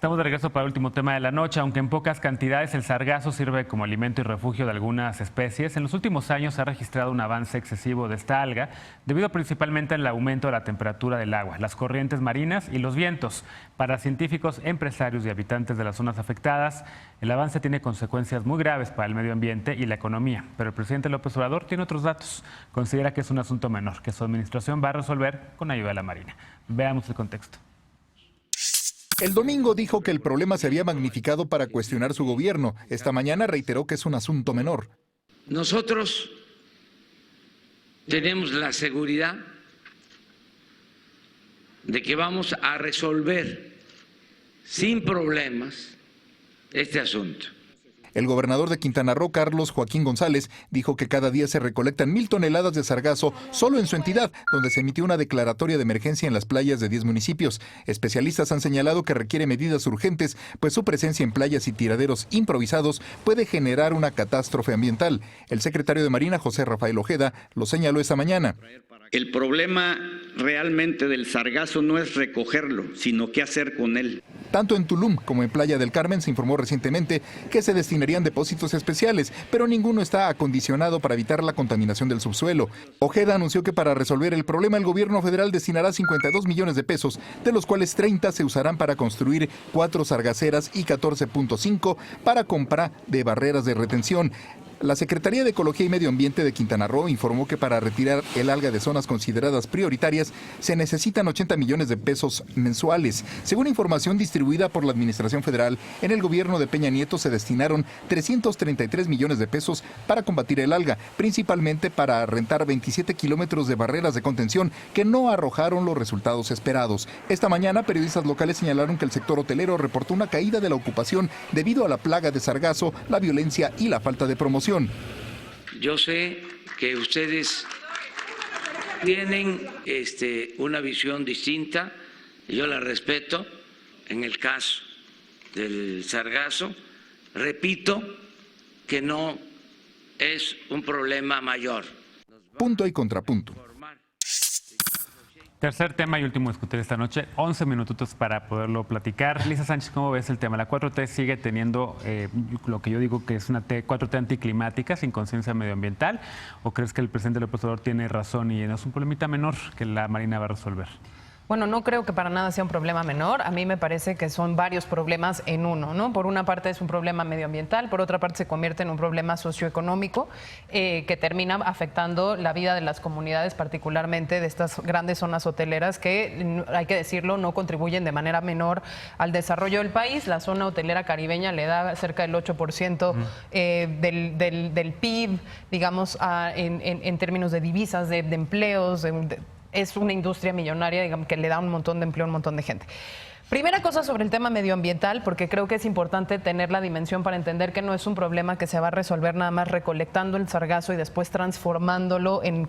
Estamos de regreso para el último tema de la noche. Aunque en pocas cantidades, el sargazo sirve como alimento y refugio de algunas especies. En los últimos años se ha registrado un avance excesivo de esta alga, debido principalmente al aumento de la temperatura del agua, las corrientes marinas y los vientos. Para científicos, empresarios y habitantes de las zonas afectadas, el avance tiene consecuencias muy graves para el medio ambiente y la economía. Pero el presidente López Obrador tiene otros datos. Considera que es un asunto menor, que su administración va a resolver con ayuda de la Marina. Veamos el contexto. El domingo dijo que el problema se había magnificado para cuestionar su gobierno. Esta mañana reiteró que es un asunto menor. Nosotros tenemos la seguridad de que vamos a resolver sin problemas este asunto. El gobernador de Quintana Roo, Carlos Joaquín González, dijo que cada día se recolectan 1,000 toneladas de sargazo solo en su entidad, donde se emitió una declaratoria de emergencia en las playas de 10 municipios. Especialistas han señalado que requiere medidas urgentes, pues su presencia en playas y tiraderos improvisados puede generar una catástrofe ambiental. El secretario de Marina, José Rafael Ojeda, lo señaló esta mañana. El problema realmente del sargazo no es recogerlo, sino qué hacer con él. Tanto en Tulum como en Playa del Carmen se informó recientemente que se destinarían depósitos especiales, pero ninguno está acondicionado para evitar la contaminación del subsuelo. Ojeda anunció que para resolver el problema el gobierno federal destinará 52 millones de pesos, de los cuales 30 se usarán para construir 4 sargaceras y 14.5 para compra de barreras de retención. La Secretaría de Ecología y Medio Ambiente de Quintana Roo informó que para retirar el alga de zonas consideradas prioritarias se necesitan 80 millones de pesos mensuales. Según información distribuida por la Administración Federal, en el gobierno de Peña Nieto se destinaron 333 millones de pesos para combatir el alga, principalmente para rentar 27 kilómetros de barreras de contención que no arrojaron los resultados esperados. Esta mañana, periodistas locales señalaron que el sector hotelero reportó una caída de la ocupación debido a la plaga de sargazo, la violencia y la falta de promoción. Yo sé que ustedes tienen una visión distinta, y yo la respeto. En el caso del sargazo, repito que no es un problema mayor. Punto y contrapunto. Tercer tema y último a discutir esta noche, 11 minutitos para poderlo platicar. Lisa Sánchez, ¿cómo ves el tema? La 4T sigue teniendo lo que yo digo que es una 4T anticlimática, sin conciencia medioambiental, ¿o crees que el presidente López Obrador tiene razón y no es un problemita menor que la Marina va a resolver? Bueno, no creo que para nada sea un problema menor. A mí me parece que son varios problemas en uno, ¿no? Por una parte es un problema medioambiental, por otra parte se convierte en un problema socioeconómico que termina afectando la vida de las comunidades, particularmente de estas grandes zonas hoteleras que, hay que decirlo, no contribuyen de manera menor al desarrollo del país. La zona hotelera caribeña le da cerca del 8% del PIB, digamos, en términos de divisas, de empleos, es una industria millonaria, digamos, que le da un montón de empleo a un montón de gente. Primera cosa sobre el tema medioambiental, porque creo que es importante tener la dimensión para entender que no es un problema que se va a resolver nada más recolectando el sargazo y después transformándolo en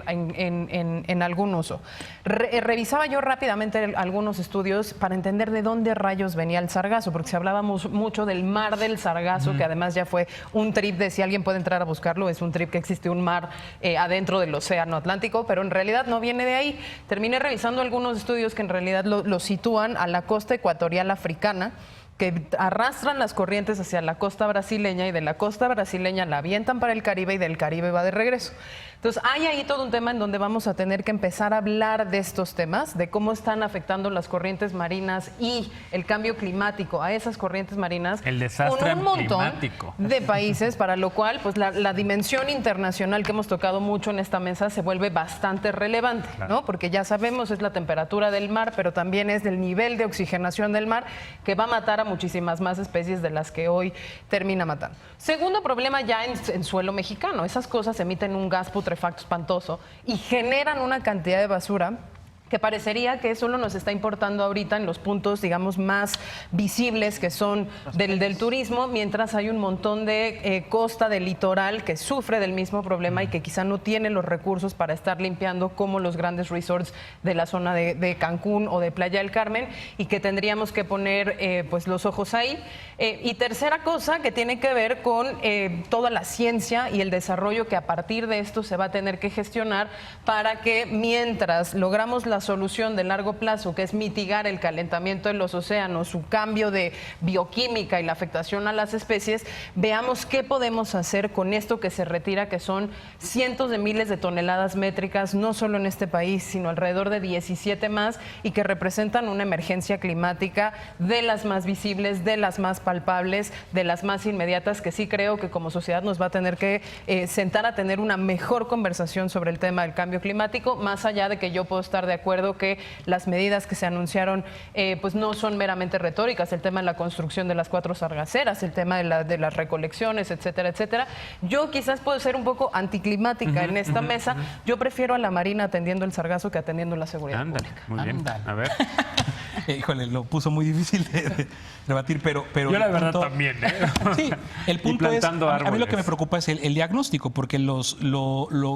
en algún uso. Revisaba yo rápidamente algunos estudios para entender de dónde rayos venía el sargazo, porque se hablaba mucho del mar del sargazo, que además ya fue un trip de si alguien puede entrar a buscarlo, es un trip que existe un mar adentro del océano Atlántico, pero en realidad no viene de ahí. Terminé revisando algunos estudios que en realidad lo sitúan a la costa ecuatorial africana, que arrastran las corrientes hacia la costa brasileña y de la costa brasileña la avientan para el Caribe y del Caribe va de regreso. Entonces hay ahí todo un tema en donde vamos a tener que empezar a hablar de estos temas, de cómo están afectando las corrientes marinas y el cambio climático a esas corrientes marinas. El desastre con un montón climático de países, para lo cual pues la dimensión internacional que hemos tocado mucho en esta mesa se vuelve bastante relevante, ¿no? Porque ya sabemos es la temperatura del mar, pero también es del nivel de oxigenación del mar que va a matar a muchísimas más especies de las que hoy termina matando. Segundo problema ya en suelo mexicano, esas cosas emiten un gas putrefacto espantoso y generan una cantidad de basura que parecería que solo nos está importando ahorita en los puntos, digamos, más visibles que son del turismo, mientras hay un montón de costa del litoral que sufre del mismo problema y que quizá no tiene los recursos para estar limpiando como los grandes resorts de la zona de Cancún o de Playa del Carmen, y que tendríamos que poner pues los ojos ahí. Y tercera cosa que tiene que ver con toda la ciencia y el desarrollo que a partir de esto se va a tener que gestionar para que mientras logramos la esta solución de largo plazo, que es mitigar el calentamiento de los océanos, su cambio de bioquímica y la afectación a las especies, veamos qué podemos hacer con esto que se retira, que son cientos de miles de toneladas métricas, no solo en este país, sino alrededor de 17 más, y que representan una emergencia climática de las más visibles, de las más palpables, de las más inmediatas, que sí creo que como sociedad nos va a tener que sentar a tener una mejor conversación sobre el tema del cambio climático, más allá de que yo puedo estar de acuerdo que las medidas que se anunciaron pues no son meramente retóricas, el tema de la construcción de las 4 sargaceras, el tema de las recolecciones, etcétera, etcétera. Yo quizás puedo ser un poco anticlimática en esta mesa. Yo prefiero a la Marina atendiendo el sargazo que atendiendo la seguridad pública. Muy bien. A ver. Híjole, lo puso muy difícil de debatir, pero yo la verdad también. Sí, el punto es, a mí lo árboles. que me preocupa es el diagnóstico, porque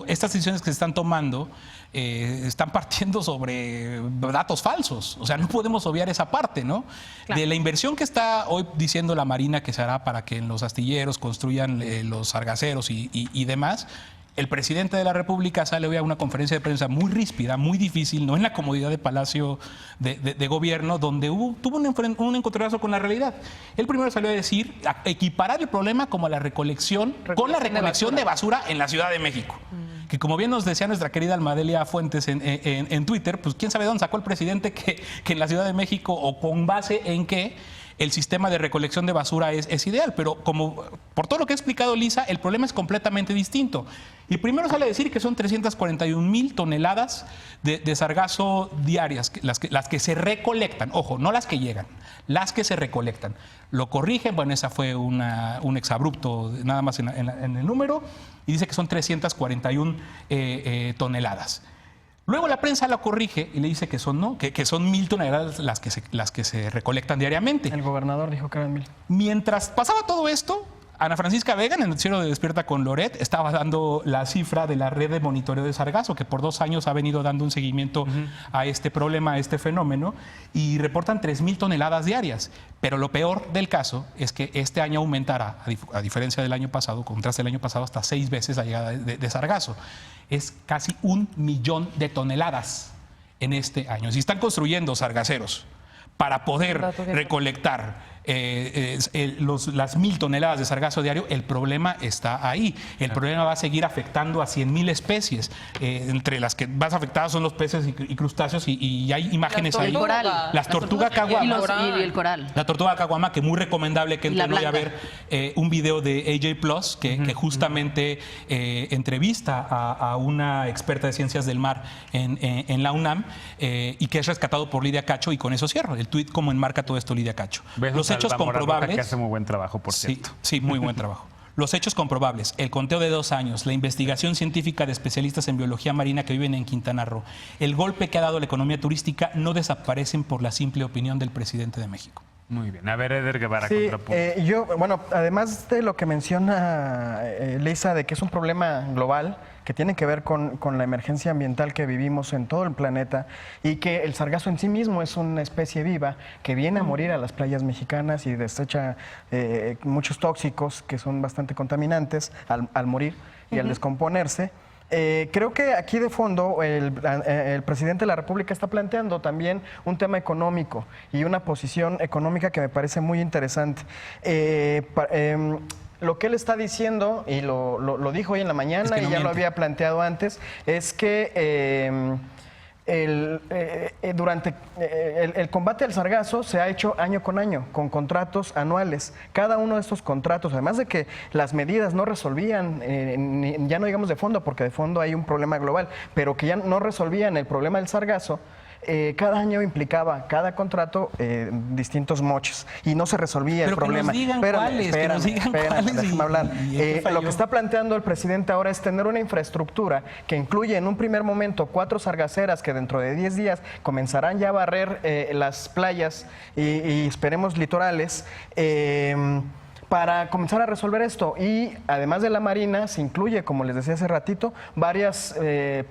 estas decisiones que se están tomando están partiendo sobre datos falsos. O sea, no podemos obviar esa parte, ¿no? Claro. De la inversión que está hoy diciendo la Marina que se hará para que en los astilleros construyan los sargaceros y demás. El presidente de la República sale hoy a una conferencia de prensa muy ríspida, muy difícil, no en la comodidad de Palacio de Gobierno, donde tuvo un encontronazo con la realidad. Él primero salió a decir, a equiparar el problema como la recolección con la recolección de basura en la Ciudad de México. Que como bien nos decía nuestra querida Almadelia Fuentes en Twitter, pues quién sabe dónde sacó el presidente que en la Ciudad de México, o con base en qué, el sistema de recolección de basura es ideal, pero como por todo lo que ha explicado Lisa, el problema es completamente distinto. Y primero sale a decir que son 341,000 toneladas de sargazo diarias, las que se recolectan, ojo, no las que llegan, las que se recolectan. Lo corrigen, bueno, esa fue un exabrupto nada más en el número, y dice que son 341 toneladas. Luego la prensa la corrige y le dice que son 1,000 toneladas las que se recolectan diariamente. El gobernador dijo que eran 1,000. Mientras pasaba todo esto, Ana Francisca Vega, en el noticiero de Despierta con Loret, estaba dando la cifra de la red de monitoreo de sargazo, que por 2 años ha venido dando un seguimiento a este problema, a este fenómeno, y reportan 3,000 toneladas diarias. Pero lo peor del caso es que este año aumentará, a diferencia del año pasado, contraste del año pasado, hasta 6 veces la llegada de sargazo. Es casi 1 millón de toneladas en este año. Si están construyendo sargaceros para poder recolectar las 1,000 toneladas de sargazo diario, el problema está ahí. El problema va a seguir afectando a 100,000 especies. Entre las que más afectadas son los peces y crustáceos, y hay imágenes ahí. Las tortugas caguama. Y el coral. La tortuga caguama, que muy recomendable que entren hoy a ver un video de AJ Plus, que justamente entrevista a una experta de ciencias del mar en la UNAM, y que es rescatado por Lidia Cacho, y con eso cierro. El tuit como enmarca todo esto Lidia Cacho. Los hechos comprobables. Que hace muy buen trabajo, por cierto. Sí, muy buen trabajo. Los hechos comprobables, el conteo de 2 años, la investigación científica de especialistas en biología marina que viven en Quintana Roo, el golpe que ha dado la economía turística, no desaparecen por la simple opinión del presidente de México. Muy bien. A ver, Eder Guevara, sí, contrapunto. Además de lo que menciona Lisa, de que es un problema global que tiene que ver con la emergencia ambiental que vivimos en todo el planeta, y que el sargazo en sí mismo es una especie viva que viene a morir a las playas mexicanas y desecha muchos tóxicos que son bastante contaminantes al morir y al descomponerse. Creo que aquí de fondo el presidente de la República está planteando también un tema económico y una posición económica que me parece muy interesante. Lo que él está diciendo, y lo dijo hoy en la mañana, y ya lo había planteado antes, es que durante el combate al sargazo se ha hecho año con año, con contratos anuales. Cada uno de estos contratos, además de que las medidas no resolvían, ya no digamos de fondo, porque de fondo hay un problema global, pero que ya no resolvían el problema del sargazo, cada año implicaba cada contrato distintos moches y no se resolvía el problema. Déjame hablar. Lo que está planteando el presidente ahora es tener una infraestructura que incluye en un primer momento 4 sargaceras que dentro de 10 días comenzarán ya a barrer las playas y esperemos litorales, para comenzar a resolver esto. Y además de la Marina, se incluye, como les decía hace ratito, varias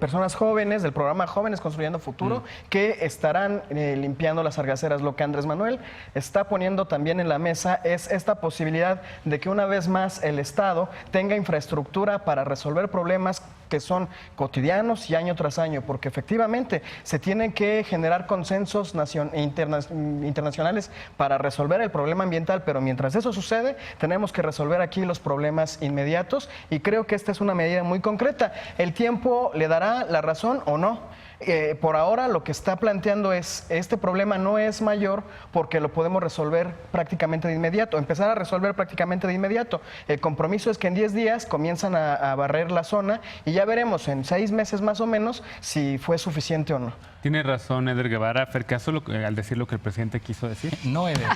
personas jóvenes del programa Jóvenes Construyendo Futuro que estarán limpiando las sargaceras. Lo que Andrés Manuel está poniendo también en la mesa es esta posibilidad de que una vez más el Estado tenga infraestructura para resolver problemas que son cotidianos y año tras año, porque efectivamente se tienen que generar consensos internacionales para resolver el problema ambiental, pero mientras eso sucede, tenemos que resolver aquí los problemas inmediatos y creo que esta es una medida muy concreta. El tiempo le dará la razón o no. Por ahora lo que está planteando es, este problema no es mayor porque lo podemos resolver prácticamente de inmediato, empezar a resolver prácticamente de inmediato. El compromiso es que en 10 días comienzan a barrer la zona y ya veremos en 6 meses más o menos si fue suficiente o no. Tiene razón Eder Guevara, Fer Caso, al decir lo que el presidente quiso decir. No, Eder.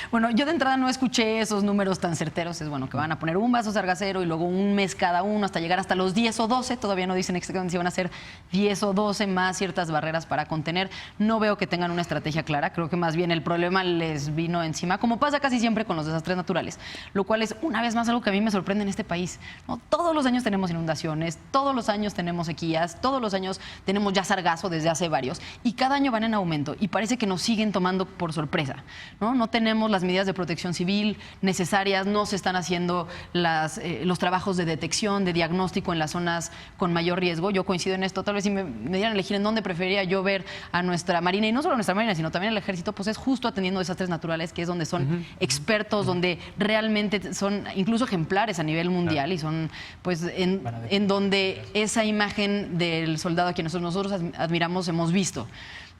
Bueno, yo de entrada no escuché esos números tan certeros. Es bueno que van a poner un vaso sargacero y luego un mes cada uno hasta llegar hasta los 10 o 12. Todavía no dicen exactamente si van a ser 10 o 12 más ciertas barreras para contener. No veo que tengan una estrategia clara. Creo que más bien el problema les vino encima, como pasa casi siempre con los desastres naturales, lo cual es una vez más algo que a mí me sorprende en este país, ¿no? Todos los años tenemos inundaciones, todos los años tenemos sequías, todos los años tenemos ya sargazo desde hace varios y cada año van en aumento y parece que nos siguen tomando por sorpresa, ¿no? No tenemos las medidas de protección civil necesarias, no se están haciendo los trabajos de detección, de diagnóstico en las zonas con mayor riesgo. Yo coincido en esto, tal vez si me dieran a elegir en dónde preferiría yo ver a nuestra Marina, y no solo a nuestra Marina, sino también al Ejército, pues es justo atendiendo desastres naturales, que es donde son expertos, donde realmente son incluso ejemplares a nivel mundial y son pues en donde esa imagen del soldado a quien nosotros admiramos hemos visto.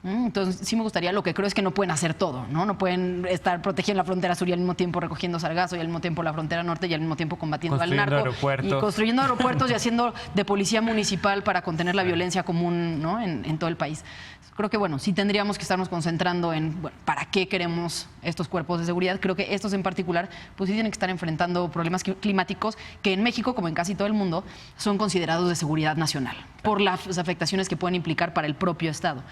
Entonces sí me gustaría, lo que creo es que no pueden hacer todo, ¿no? No pueden estar protegiendo la frontera sur y al mismo tiempo recogiendo sargazo y al mismo tiempo la frontera norte y al mismo tiempo combatiendo al narco y construyendo aeropuertos y haciendo de policía municipal para contener la violencia común, ¿no? en todo el país. Creo que bueno, sí tendríamos que estarnos concentrando en para qué queremos estos cuerpos de seguridad. Creo que estos en particular pues sí tienen que estar enfrentando problemas climáticos que en México, como en casi todo el mundo, son considerados de seguridad nacional por las afectaciones que pueden implicar para el propio Estado.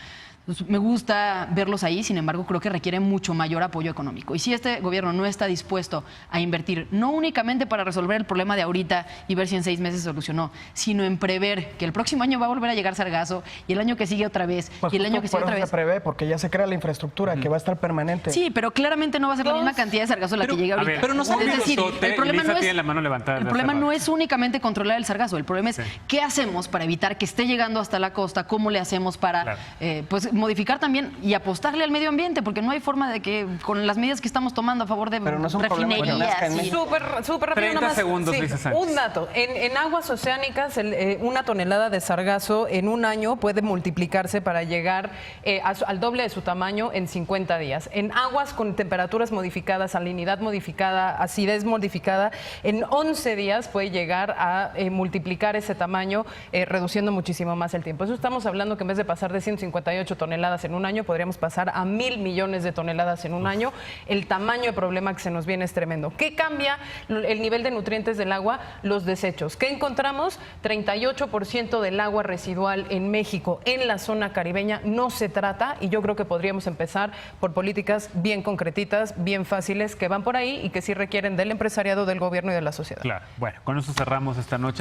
Pues me gusta verlos ahí, sin embargo, creo que requiere mucho mayor apoyo económico. Y si este gobierno no está dispuesto a invertir, no únicamente para resolver el problema de ahorita y ver si en 6 meses se solucionó, sino en prever que el próximo año va a volver a llegar sargazo y el año que sigue otra vez pues y el año que sigue otra vez. Se prevé porque ya se crea la infraestructura que va a estar permanente. Sí, pero claramente no va a ser la misma cantidad de sargazo la que llega ahorita. Pero nos es decir, el problema no es únicamente controlar el sargazo, el problema es qué hacemos para evitar que esté llegando hasta la costa, cómo le hacemos para pues modificar también y apostarle al medio ambiente, porque no hay forma de que con las medidas que estamos tomando a favor de refinerías. Súper rápido. 30 segundos, Lisa Sánchez. Un dato, en aguas oceánicas una tonelada de sargazo en un año puede multiplicarse para llegar al doble de su tamaño en 50 días. En aguas con temperaturas modificadas, salinidad modificada, acidez modificada, en 11 días puede llegar a multiplicar ese tamaño, reduciendo muchísimo más el tiempo. Eso estamos hablando que en vez de pasar de 158 toneladas en un año, podríamos pasar a 1,000 millones de toneladas en un año. El tamaño de problema que se nos viene es tremendo. ¿Qué cambia el nivel de nutrientes del agua? Los desechos. ¿Qué encontramos? 38% del agua residual en México, en la zona caribeña, no se trata, y yo creo que podríamos empezar por políticas bien concretitas, bien fáciles, que van por ahí y que sí requieren del empresariado, del gobierno y de la sociedad. Claro. Bueno, con eso cerramos esta noche.